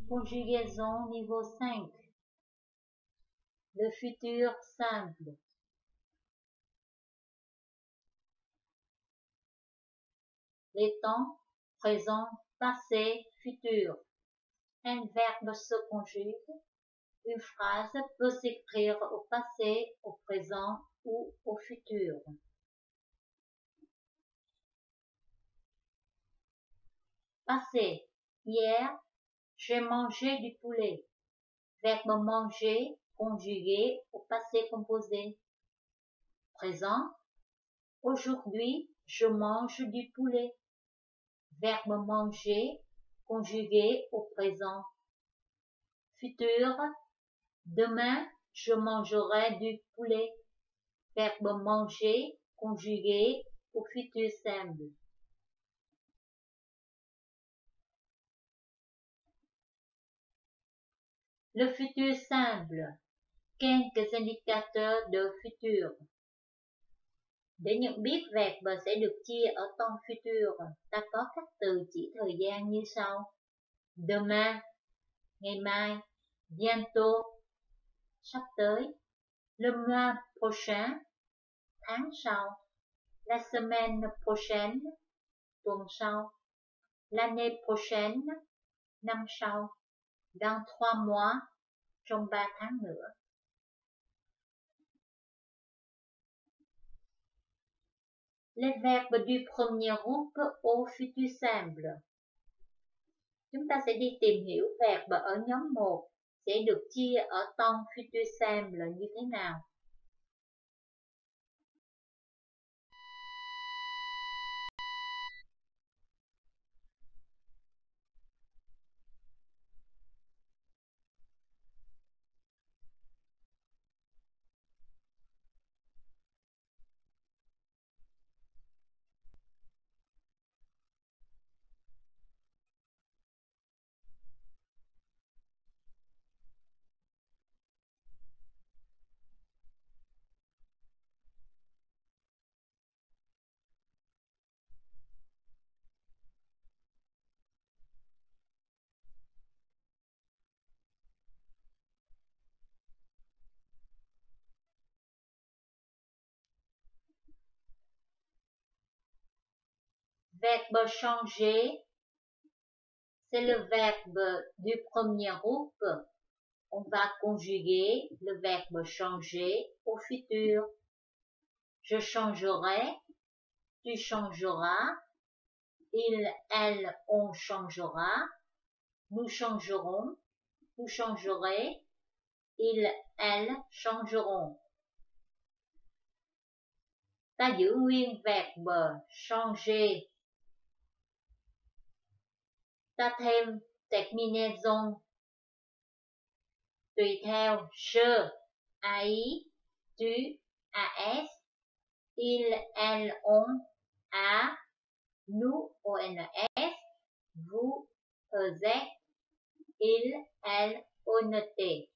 Conjugaison niveau 5. Le futur simple. Les temps, présent, passé, futur. Un verbe se conjugue. Une phrase peut s'écrire au passé, au présent ou au futur. Passé. Hier, j'ai mangé du poulet. Verbe manger conjugué au passé composé. Présent. Aujourd'hui, je mange du poulet. Verbe manger conjugué au présent. Futur. Demain, je mangerai du poulet. Verbe manger conjugué au futur simple. Le futur simple. Quelques indicateurs de futur. Để nhận biết verb sẽ được chia ở temps futur, ta có các từ chỉ thời gian như sau. Demain, ngày mai. Bientôt, sắp tới. Le mois prochain, tháng sau. La semaine prochaine, tuần sau. L'année prochaine, năm sau. Dans 3 mois, trong 3 tháng nữa. Les verbes du premier groupe au futur simple. Chúng ta sẽ đi tìm hiểu verb ở nhóm 1 sẽ được chia ở temps futur simple như thế nào. Verbe changer, c'est le verbe du premier groupe. On va conjuguer le verbe changer au futur. Je changerai, tu changeras, il, elle, on changera, nous changerons, vous changerez, il, elle changeront. Ta giữ nguyên verbe changer. Ta thêm terminaison tùy theo je, ai, tu, as, il, elle, on, a, nous, ons, vous, êtes, il, elle, on, t.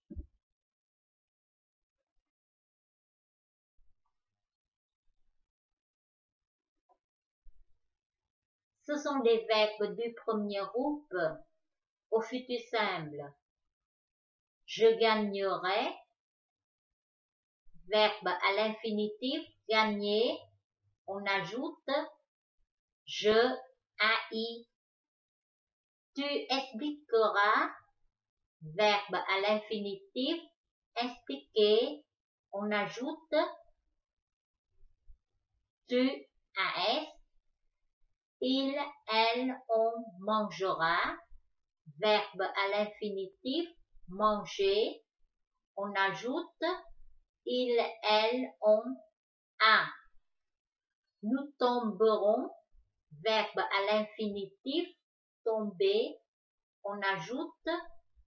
Ce sont des verbes du premier groupe au futur simple. Je gagnerai, verbe à l'infinitif, gagner, on ajoute je, ai. Tu expliqueras, verbe à l'infinitif, expliquer, on ajoute tu, as. Il, elle, on mangera, verbe à l'infinitif, manger, on ajoute il, elle, on, a. Nous tomberons, verbe à l'infinitif, tomber, on ajoute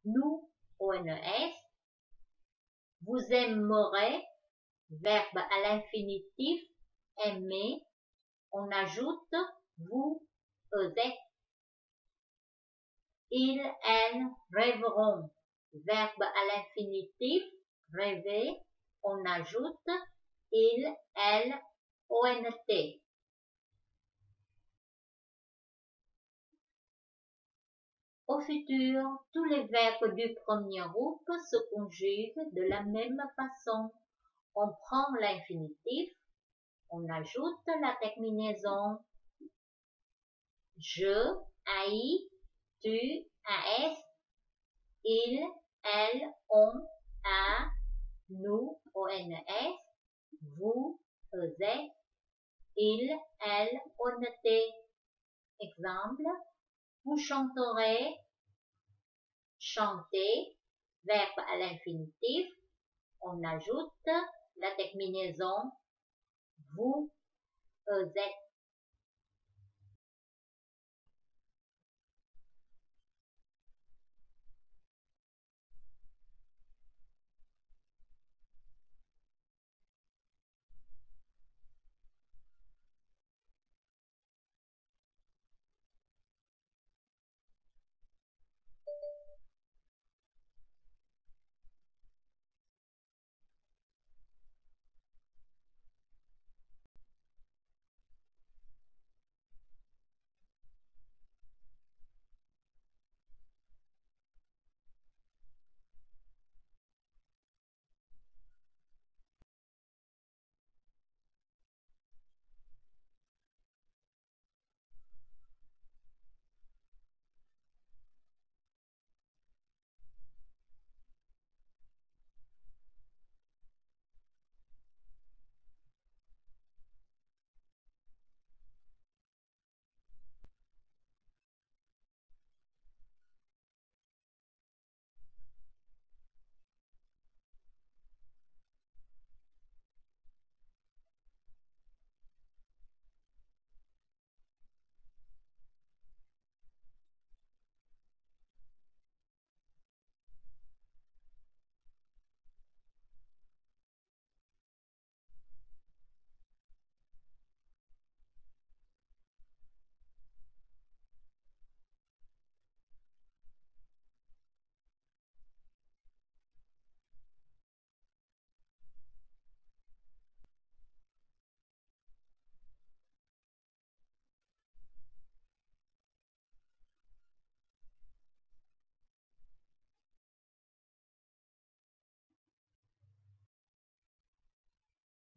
nous, ons. Vous aimerez, verbe à l'infinitif, aimer, on ajoute vous, êtes. Ils, elles rêveront, verbe à l'infinitif, rêver, on ajoute il, elle, ont. Au futur, tous les verbes du premier groupe se conjuguent de la même façon. On prend l'infinitif, on ajoute la terminaison je, AI, tu, AS, il, elle, on, a, nous, ONS, vous, EZ, il, elle, ONT. Exemple, vous chanterez, chanter, verbe à l'infinitif, on ajoute la terminaison vous, EZ.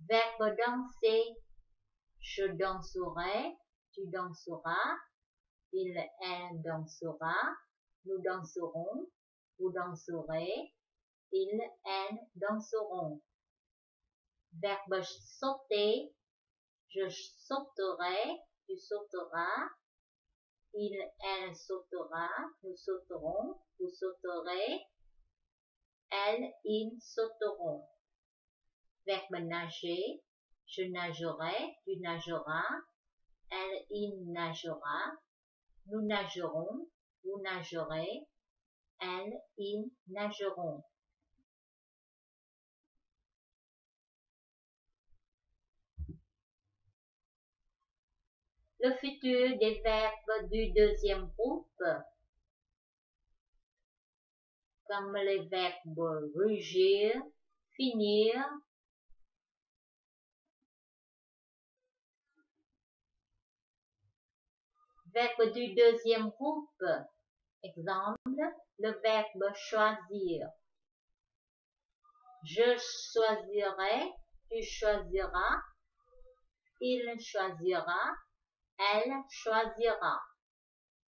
Verbe danser, je danserai, tu danseras, il, elle dansera, nous danserons, vous danserez, il, elle danseront. Verbe sauter, je sauterai, tu sauteras, il, elle sautera, nous sauterons, vous sauterez, elle, ils sauteront. Verbe nager, je nagerai, tu nageras, elle, il nagera, nous nagerons, vous nagerez, elle, ils nageront. Le futur des verbes du deuxième groupe, comme les verbes rugir, finir. Verbe du deuxième groupe, exemple, le verbe choisir. Je choisirai, tu choisiras, il choisira, elle choisira.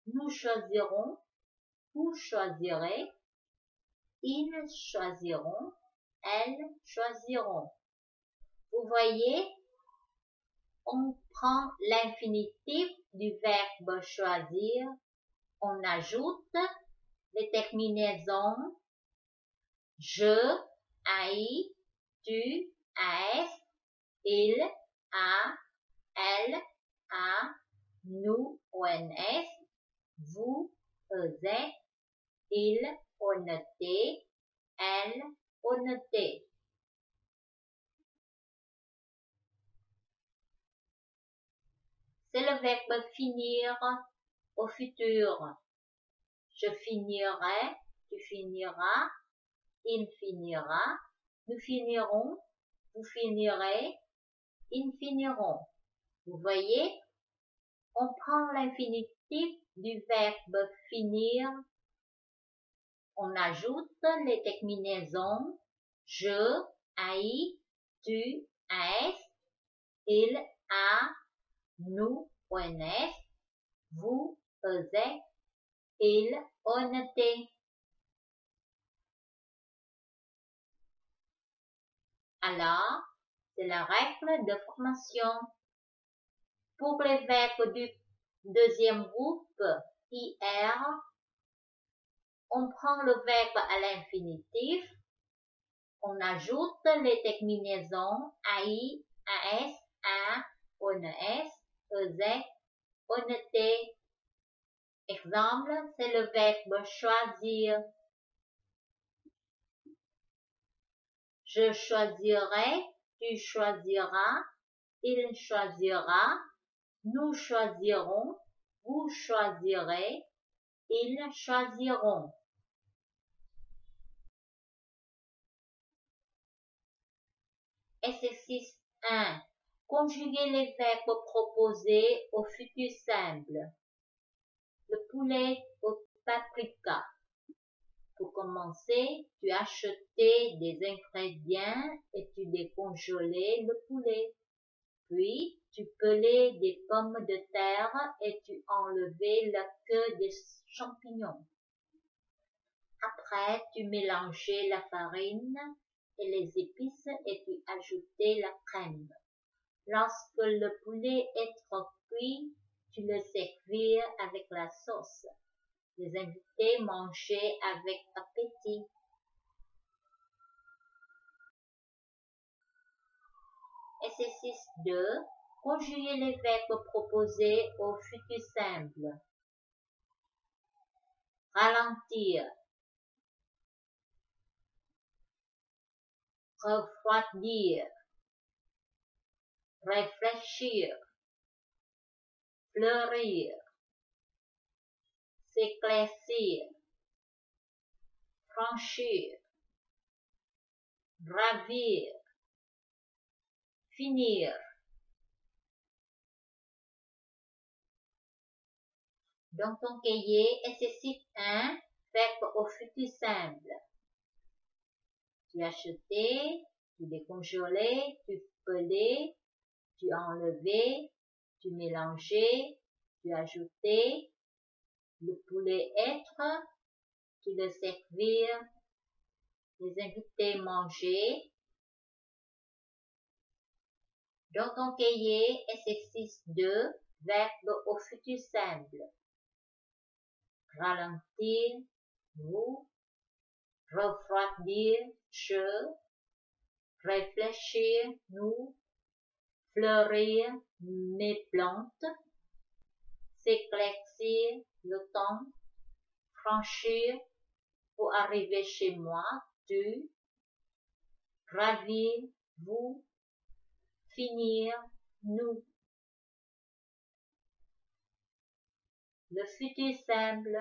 Nous choisirons, vous choisirez, ils choisiront, elles choisiront. Vous voyez, on prend l'infinitif du verbe choisir, on ajoute les terminaisons je, AI, tu, AS, il, A, elle, A, nous, ONS, vous, EZ, il, ONT, elle, ONT. C'est le verbe finir au futur. Je finirai, tu finiras, il finira, nous finirons, vous finirez, ils finiront. Vous voyez, on prend l'infinitif du verbe finir On ajoute les terminaisons je, ai, tu, as, il, a, nous, ons, vous, eux, il, on, te. Alors, c'est la règle de formation. Pour les verbes du deuxième groupe, IR, on prend le verbe à l'infinitif, on ajoute les terminaisons AI, AS, A, ONS, EZ, ONT. Exemple, c'est le verbe choisir. Je choisirai, tu choisiras, il choisira, nous choisirons, vous choisirez, ils choisiront. Exercice 1. Conjuguer les verbes proposés au futur simple. Le poulet au paprika. Pour commencer, tu achetais des ingrédients et tu décongelais le poulet. Puis, tu pelais des pommes de terre et tu enlevais la queue des champignons. Après, tu mélangeais la farine et les épices et tu ajoutais la crème. Lorsque le poulet est trop cuit, tu le servir avec la sauce. Les invités mangeaient avec appétit. Exercice 2. Conjuguer les verbes proposés au futur simple. Ralentir. Refroidir. Réfléchir. Fleurir. S'éclaircir. Franchir. Gravir. Finir. Dans ton cahier, exercice 1, verbe au futur simple. Tu achetais, tu décongelais, tu pelais, tu enlevais, tu mélangeais, tu ajoutais, le poulet être, tu le servir, les invités manger. Dans ton cahier, exercice 2, verbe au futur simple. Ralentir, vous, refroidir, je, réfléchir, nous, fleurir, mes plantes, s'éclaircir, le temps, franchir, pour arriver chez moi, tu, gravir, vous, finir, nous. Le futur simple